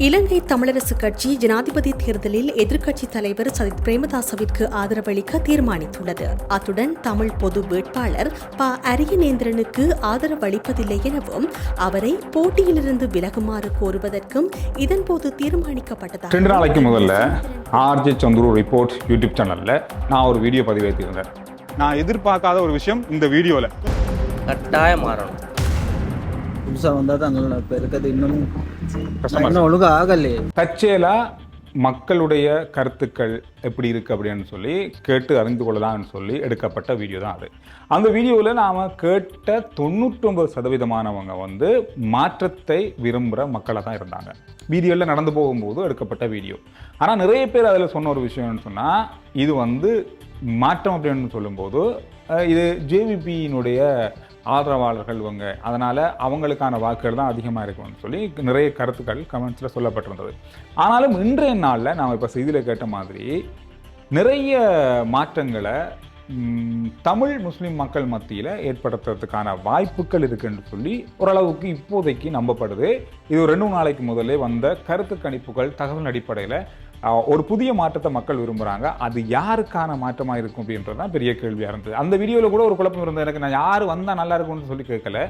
இலங்கை தமிழரசு கட்சி ஜனாதிபதி தேர்தலில் எதிர்க்கட்சித் தலைவர் சஜித் பிரேமதாசவிற்கு ஆதரவளிக்க தீர்மானித்துள்ளது. அத்துடன் தமிழ் பொது வேட்பாளர் ப. அரியநேந்திரனுக்கு ஆதரவளிப்பதில்லை எனவும் அவரை போட்டியிலிருந்து விலகுமாறு கோருவதற்கும் இதன்போது தீர்மானிக்கப்பட்டதாக 2 நாளைக்கு முதல்ல ஆர்ஜே சந்துரு ரிப்போர்ட் யூடியூப் சேனல்ல நான் ஒரு வீடியோ பதிவேற்றிருந்தேன். நான் எதிர்பார்க்காத ஒரு விஷயம் இந்த வீடியோல கட்டாயம் மாறணும். புதுசாக வந்தால் தான் இப்போ இருக்கிறது இன்னும் ஒழுங்காக ஆகலையே. தற்செயலா மக்களுடைய கருத்துக்கள் எப்படி இருக்குது அப்படின்னு சொல்லி கேட்டு அறிந்து கொள்ளலாம்னு சொல்லி எடுக்கப்பட்ட வீடியோ தான் அது. அந்த வீடியோவில் நாம் கேட்ட 99% வந்து மாற்றத்தை விரும்புகிற மக்களாக தான் இருந்தாங்க. வீதிகளில் நடந்து போகும்போது எடுக்கப்பட்ட வீடியோ. ஆனால் நிறைய பேர் அதில் சொன்ன ஒரு விஷயம்னு சொன்னால், இது வந்து மாற்றம் அப்படின்னு சொல்லும்போது இது ஜேவிபியினுடைய ஆதரவாளர்கள் இவங்க, அதனால் அவங்களுக்கான வாக்குகள் தான் அதிகமாக இருக்கும்னு சொல்லி நிறைய கருத்துக்கள் கமெண்ட்ஸில் சொல்லப்பட்டிருந்தது. ஆனாலும் இன்றைய நாளில் நாம் இப்போ செய்தியில் கேட்ட மாதிரி நிறைய மாற்றங்களை தமிழ் முஸ்லீம் மக்கள் மத்தியில் ஏற்படுத்துறதுக்கான வாய்ப்புகள் இருக்குன்னு சொல்லி ஓரளவுக்கு இப்போதைக்கு நம்பப்படுது. இது ஒரு 2 நாளைக்கு முதலே வந்த கருத்து கணிப்புகள் தகவல் அடிப்படையில் ஒரு புதிய மாற்றத்தை மக்கள் விரும்புகிறாங்க. அது யாருக்கான மாற்றமாக இருக்கும் அப்படின்றது தான் பெரிய கேள்வியாக இருந்தது. அந்த வீடியோவில் கூட ஒரு குழப்பம் இருந்தது. எனக்கு நான் யார் வந்தால் நல்லா இருக்கும்னு சொல்லி கேட்கல,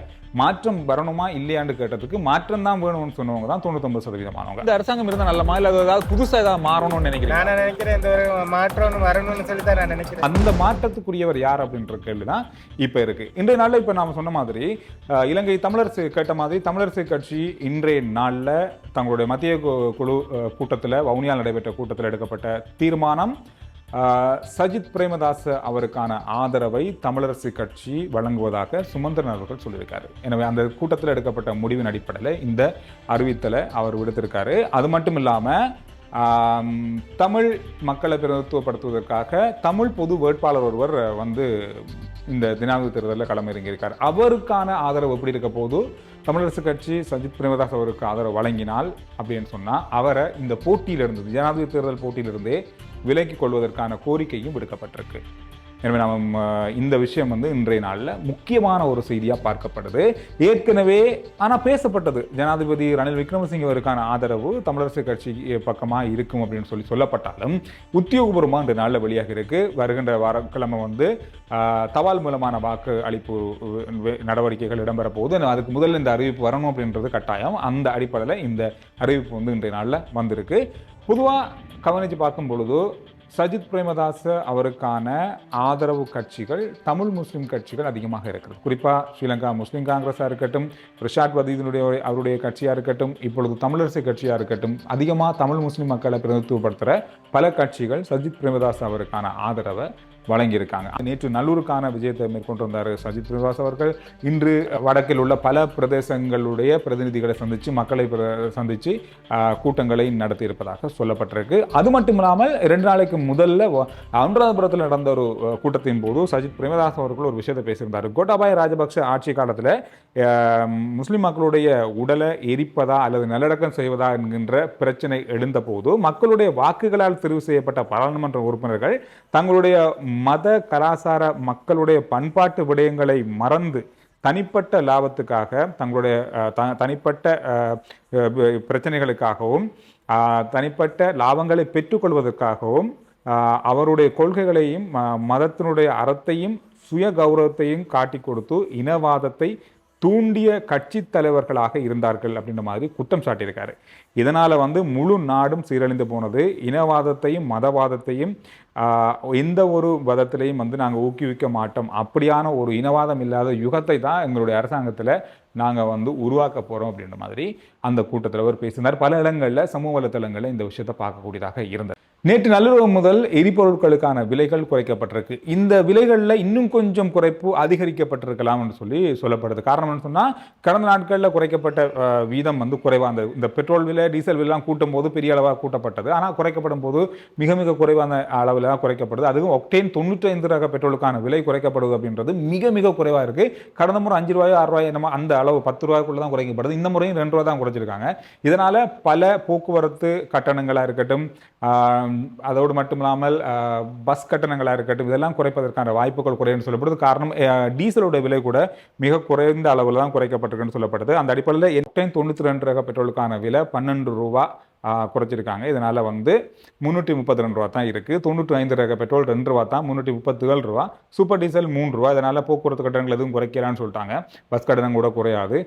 மாற்றம் வரணுமா இல்லையான்னு கேட்டதுக்கு மாற்றம் தான் வேணும்னு சொன்னவங்க தான் 99%. இந்த அரசாங்கம் இருந்தால் நல்லமா இல்லை ஏதாவது புதுசாக ஏதாவது மாறணும்னு நினைக்கிறேன். நான் நினைக்கிறேன் இந்த ஒரு மாற்றம் வரணும்னு சொல்லி தான் நான் நினைக்கிறேன். அந்த மாற்றத்துக்குரியவர் யார் அப்படின்ற கேள்வி தான் இப்போ இருக்கு. இன்றைய நாளில் இப்போ நாம் சொன்ன மாதிரி இலங்கை தமிழரசு கேட்ட மாதிரி தமிழரசு கட்சி இன்றைய நாளில் தங்களுடைய மத்திய குழு கூட்டத்தில் வவுனியால் நடைபெற்ற கூட்டத்தில் எடுக்கப்பட்ட தீர்மானம் சஜித் பிரேமதாச அவருக்கான ஆதரவை தமிழரசு கட்சி வழங்குவதாக சுமந்திரன் அவர்கள் சொல்லியிருக்காரு. எனவே அந்த கூட்டத்தில் எடுக்கப்பட்ட முடிவின் அடிப்படையில் இந்த அறிவித்தலை அவர் விடுத்திருக்காரு. அது மட்டும் இல்லாமல் தமிழ் மக்களை பிரதித்துவப்படுத்துவதற்காக தமிழ் பொது வேட்பாளர் ஒருவர் வந்து இந்த ஜனாதிபதி தேர்தலில் களமிறங்கியிருக்கார். அவருக்கான ஆதரவு எப்படி இருக்க போது, தமிழரசு கட்சி சஜித் பிரேமதாஸ் அவருக்கு ஆதரவு வழங்கினால் அப்படின்னு சொன்னால் அவரை இந்த போட்டியிலிருந்து ஜனாதிபதி தேர்தல் போட்டியிலிருந்தே விலக்கிக் கொள்வதற்கான கோரிக்கையும் விடுக்கப்பட்டிருக்கு. எனவே நம்ம இந்த விஷயம் வந்து இன்றைய நாளில் முக்கியமான ஒரு செய்தியாக பார்க்கப்படுது. ஏற்கனவே ஆனால் பேசப்பட்டது ஜனாதிபதி ரணில் விக்ரமசிங்கே அவருக்கான ஆதரவு தமிழரசு கட்சி பக்கமாக இருக்கும் அப்படின்னு சொல்லப்பட்டாலும் உத்தியோகபூர்வமாக இன்றைய நாளில் வெளியாக இருக்கு. வருகின்ற வாரக்கிழமை வந்து தபால் மூலமான வாக்கு அளிப்பு நடவடிக்கைகள் இடம்பெற போது அதுக்கு முதல்ல இந்த அறிவிப்பு வரணும் அப்படின்றது கட்டாயம். அந்த அடிப்படையில் இந்த அறிவிப்பு வந்து இன்றைய நாளில் வந்திருக்கு. பொதுவாக கவனித்து பார்க்கும் பொழுது சஜித் பிரேமதாச அவருக்கான ஆதரவு கட்சிகள் தமிழ் முஸ்லீம் கட்சிகள் அதிகமாக இருக்கிறது. குறிப்பாக ஸ்ரீலங்கா முஸ்லீம் காங்கிரஸாக இருக்கட்டும், ரிஷாட் பதீனுடைய அவருடைய கட்சியாக இருக்கட்டும், இப்பொழுது தமிழரசு கட்சியாக இருக்கட்டும், அதிகமாக தமிழ் முஸ்லீம் மக்களை பிரதித்துவப்படுத்துகிற பல கட்சிகள் சஜித் பிரேமதாஸ் அவருக்கான ஆதரவை வழங்கியிருக்காங்க. நேற்று நல்லூருக்கான விஜயத்தை மேற்கொண்டு வந்தார் சஜித் பிரேமதாஸ் அவர்கள். இன்று வடக்கில் உள்ள பல பிரதேசங்களுடைய பிரதிநிதிகளை சந்தித்து மக்களை சந்தித்து கூட்டங்களை நடத்தி இருப்பதாக சொல்லப்பட்டிருக்கு. அது மட்டும் இல்லாமல் 2 நாளைக்கு முதல்ல அனுராதபுரத்தில் நடந்த ஒரு கூட்டத்தின் போது சஜித் பிரேமதாஸ் அவர்கள் ஒரு விஷயத்தை பேசியிருந்தார். கோட்டாபாய ராஜபக்ஷ ஆட்சி காலத்தில் முஸ்லிம் மக்களுடைய உடலை எரிப்பதா அல்லது நல்லடக்கம் செய்வதா என்கின்ற பிரச்சனை எழுந்த போது மக்களுடைய வாக்குகளால் தெரிவு செய்யப்பட்ட பாராளுமன்ற உறுப்பினர்கள் தங்களுடைய மத கலாச்சார மக்களுடைய பண்பாட்டு விடயங்களை மறந்து தனிப்பட்ட லாபத்துக்காக தங்களுடைய தனிப்பட்ட பிரச்சனைகளுக்காகவும் தனிப்பட்ட லாபங்களை பெற்றுக்கொள்வதற்காகவும் அவருடைய கொள்கைகளையும் மதத்தினுடைய அறத்தையும் சுய கௌரவத்தையும் காட்டி கொடுத்து இனவாதத்தை தூண்டிய கட்சி தலைவர்களாக இருந்தார்கள் அப்படின்ற மாதிரி குற்றம் சாட்டியிருக்காரு. இதனால் வந்து முழு நாடும் சீரழிந்து போனது. இனவாதத்தையும் மதவாதத்தையும் எந்த ஒரு மதத்திலையும் வந்து நாங்கள் ஊக்குவிக்க மாட்டோம், அப்படியான ஒரு இனவாதம் இல்லாத யுகத்தை தான் எங்களுடைய அரசாங்கத்தில் நாங்கள் வந்து உருவாக்க போகிறோம் அப்படின்ற மாதிரி அந்த கூட்டத்தில் அவர் பேசினார். பல இடங்களில் சமூக வலைத்தளங்களில் இந்த விஷயத்தை பார்க்கக்கூடியதாக இருந்தது. நேற்று நள்ளிரவு முதல் எரிபொருட்களுக்கான விலைகள் குறைக்கப்பட்டிருக்கு. இந்த விலைகளில் இன்னும் கொஞ்சம் குறைப்பு அதிகரிக்கப்பட்டிருக்கலாம் என்று சொல்லி சொல்லப்படுது. காரணம் என்ன சொன்னால், கடந்த நாட்களில் குறைக்கப்பட்ட வீதம் வந்து குறைவாக இந்த பெட்ரோல் விலை டீசல் விலைலாம் கூட்டும் போது பெரிய அளவாக கூட்டப்பட்டது. ஆனால் குறைக்கப்படும் போது மிக மிக குறைவான அளவில் தான் குறைக்கப்படுது. அதுவும் ஒக்டேன் 95 ரக பெட்ரோலுக்கான விலை குறைக்கப்படுவது அப்படின்றது மிக மிக குறைவாக இருக்குது. கடந்த முறை 5 ரூபாயோ 6 ரூபாயோ என்னமோ அந்த அளவு 10 ரூபாய்க்குள்ள தான் குறைக்கப்படுது. இந்த முறையும் 2 ரூபா தான் குறைச்சிருக்காங்க. இதனால் பல போக்குவரத்து கட்டணங்களாக இருக்கட்டும், அதோடு மட்டும் இல்லாமல் பஸ் கட்டணங்களாக இருக்கட்டும் இதெல்லாம் குறைப்பதற்கான வாய்ப்புகள் குறையுன்னு சொல்லப்படுது. காரணம் டீசலோட விலை கூட மிக குறைந்த அளவில் தான் குறைக்கப்பட்டிருக்குன்னு சொல்லப்படுது. அந்த அடிப்படையில் 92 ரக பெட்ரோலுக்கான விலை 12 ரூபா குறைச்சிருக்காங்க. இதனால் வந்து 332 ரூபா தான் இருக்குது. 95 ரக பெட்ரோல் 2 ரூபா தான், 337 ரூபா. சூப்பர் டீசல் 3 ரூபா. இதனால் போக்குவரத்து கட்டணங்கள் எதுவும் குறைக்கலான்னு சொல்லிட்டாங்க. பஸ் கட்டணம் கூட குறையாது,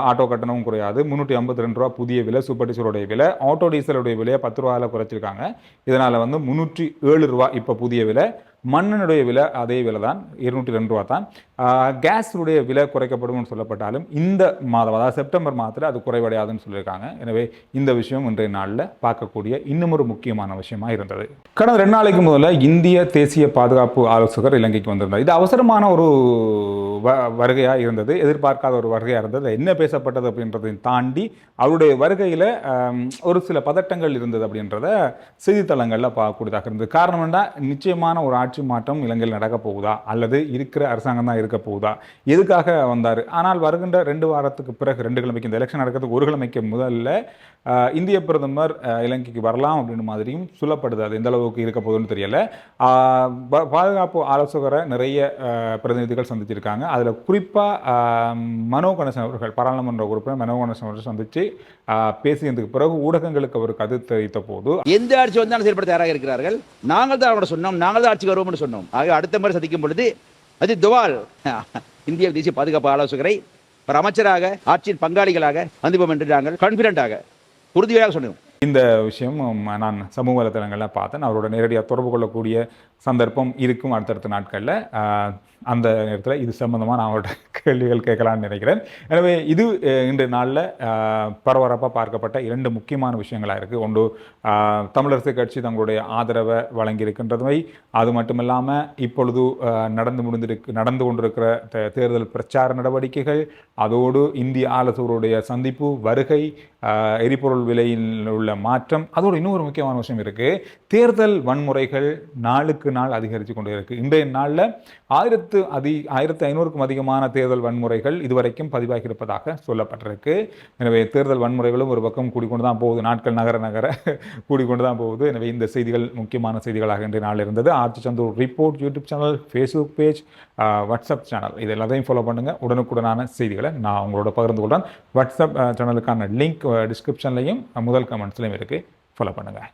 ஆட்டோ கட்டணமும் குறையாது. 352 ரூபா புதிய விலை சூப்பர் டீசலுடைய விலை. ஆட்டோ டீசலுடைய விலையை 10 ரூபாயில் குறைச்சிருக்காங்க. இதனால் வந்து 307 ரூபா இப்போ புதிய விலை. மண்ணனுடைய விலை அதே விலை தான், 202 ரூபா தான். கேஸுடைய விலை குறைக்கப்படும்னு சொல்லப்பட்டாலும் இந்த மாதம், அதாவது செப்டம்பர் மாதத்தில் அது குறைவடையாதுன்னு சொல்லியிருக்காங்க. எனவே இந்த விஷயம் இன்றைய நாளில் பார்க்கக்கூடிய இன்னும் ஒரு முக்கியமான விஷயமா இருந்தது. கடந்த 2 நாளைக்கு முதல்ல இந்திய தேசிய பாதுகாப்பு ஆலோசகர் இலங்கைக்கு வந்திருந்தார். இது அவசரமான ஒரு வருகையாக இருந்தது, எதிர்பார்க்காத ஒரு வருகையாக இருந்தது. என்ன பேசப்பட்டது அப்படின்றதை தாண்டி அவருடைய வருகையில் ஒரு சில பதட்டங்கள் இருந்தது அப்படின்றத செய்தித்தளங்களில் பார்க்கக்கூடியதாக இருந்தது. காரணம் என்ன, நிச்சயமான ஒரு ஆட்சி மாற்றம் இலங்கையில் நடக்க போகுதா அல்லது இருக்கிற அரசாங்கம் தான் இருக்க போகுதா, எதுக்காக வந்தார்? ஆனால் வருகின்ற 2 வாரத்துக்கு பிறகு, 2 கிழமைக்கு, இந்த எலெக்ஷன் நடக்கிறதுக்கு 1 கிழமைக்கு முதல்ல இந்திய பிரதமர் இலங்கைக்கு வரலாம் அப்படின்னு மாதிரியும் சொல்லப்படுது. அது எந்த அளவுக்கு இருக்க போகுதுன்னு தெரியல. பாதுகாப்பு ஆலோசகரை நிறைய பிரதிநிதிகள் சந்திச்சிருக்காங்க. அதில் குறிப்பாக மனோ கணேசன் அவர்கள், பாராளுமன்ற உறுப்பினர் மனோ கணேசன் அவர்கள் சந்தித்து பேசியதுக்கு பிறகு ஊடகங்களுக்கு அவர் கருத்து தெரிவித்த போது, எந்த ஆட்சி வந்தாலும் செயல்பட தயாராக இருக்கிறார்கள், நாங்கள் தான் அவரோட சொன்னோம், நாங்கள் தான் ஆட்சிக்கு வருவோம்னு சொன்னோம். ஆக அடுத்த முறை சந்திக்கும் பொழுது அது துவால் இந்திய தேசிய பாதுகாப்பு ஆலோசகரை ஒரு அமைச்சராக ஆட்சியின் பங்காளிகளாக சந்திப்போம் என்று நாங்கள் கான்பிடண்டாக உறுதியாக சொன்னோம். இந்த விஷயம் நான் சமூக வலைத்தளங்களில் பார்த்தேன். அவரோட நேரடியாக தொடர்பு கொள்ளக்கூடிய சந்தர்ப்பம் இருக்கும் அடுத்தடுத்த நாட்களில். அந்த நேரத்தில் இது சம்பந்தமாக நான் அவரோட கேள்விகள் கேட்கலான்னு நினைக்கிறேன். எனவே இது இன்றைய நாளில் பரபரப்பாக பார்க்கப்பட்ட 2 முக்கியமான விஷயங்களாக இருக்குது. ஒன்று, தமிழரசு கட்சி தங்களுடைய ஆதரவை வழங்கியிருக்கின்றதுமை, அது மட்டும் இல்லாமல் இப்பொழுது நடந்து கொண்டிருக்கிற தேர்தல் பிரச்சார நடவடிக்கைகள், அதோடு இந்திய ஆலோசகருடைய சந்திப்பு, வருகை, எரிபொருள் விலையில் உள்ள மாற்றம், அதோடு இன்னொரு முக்கியமான விஷயம் இருக்குது. தேர்தல் வன்முறைகள் நாளுக்கு நாள் அதிகரித்து கொண்டே இருக்குது. இன்றைய நாளில் 1500க்கும் அதிகமான தேர்தல் வன்முறைகள் இதுவரைக்கும் பதிவாகி இருப்பதாக சொல்லப்பட்டிருக்கு. எனவே தேர்தல் வன்முறைகளும் ஒரு பக்கம் கூடிக்கொண்டு தான் போகுது, நாட்கள் நகர கூடிக்கொண்டு தான் போகுது. எனவே இந்த செய்திகள் முக்கியமான செய்திகளாக இன்றைய நாள் இருந்தது. Arch Santoor report YouTube channel, Facebook page, WhatsApp channel, இது எல்லாத்தையும் ஃபாலோ பண்ணுங்கள். உடனுக்குடனான செய்திகளை நான் உங்களோட பகிர்ந்து கொள்கிறேன். வாட்ஸ்அப் சேனலுக்கான லிங்க் டிஸ்கிரிப்ஷன்லையும் முதல் கமெண்ட்ஸ்லையும் இருக்குது, ஃபாலோ பண்ணுங்கள்.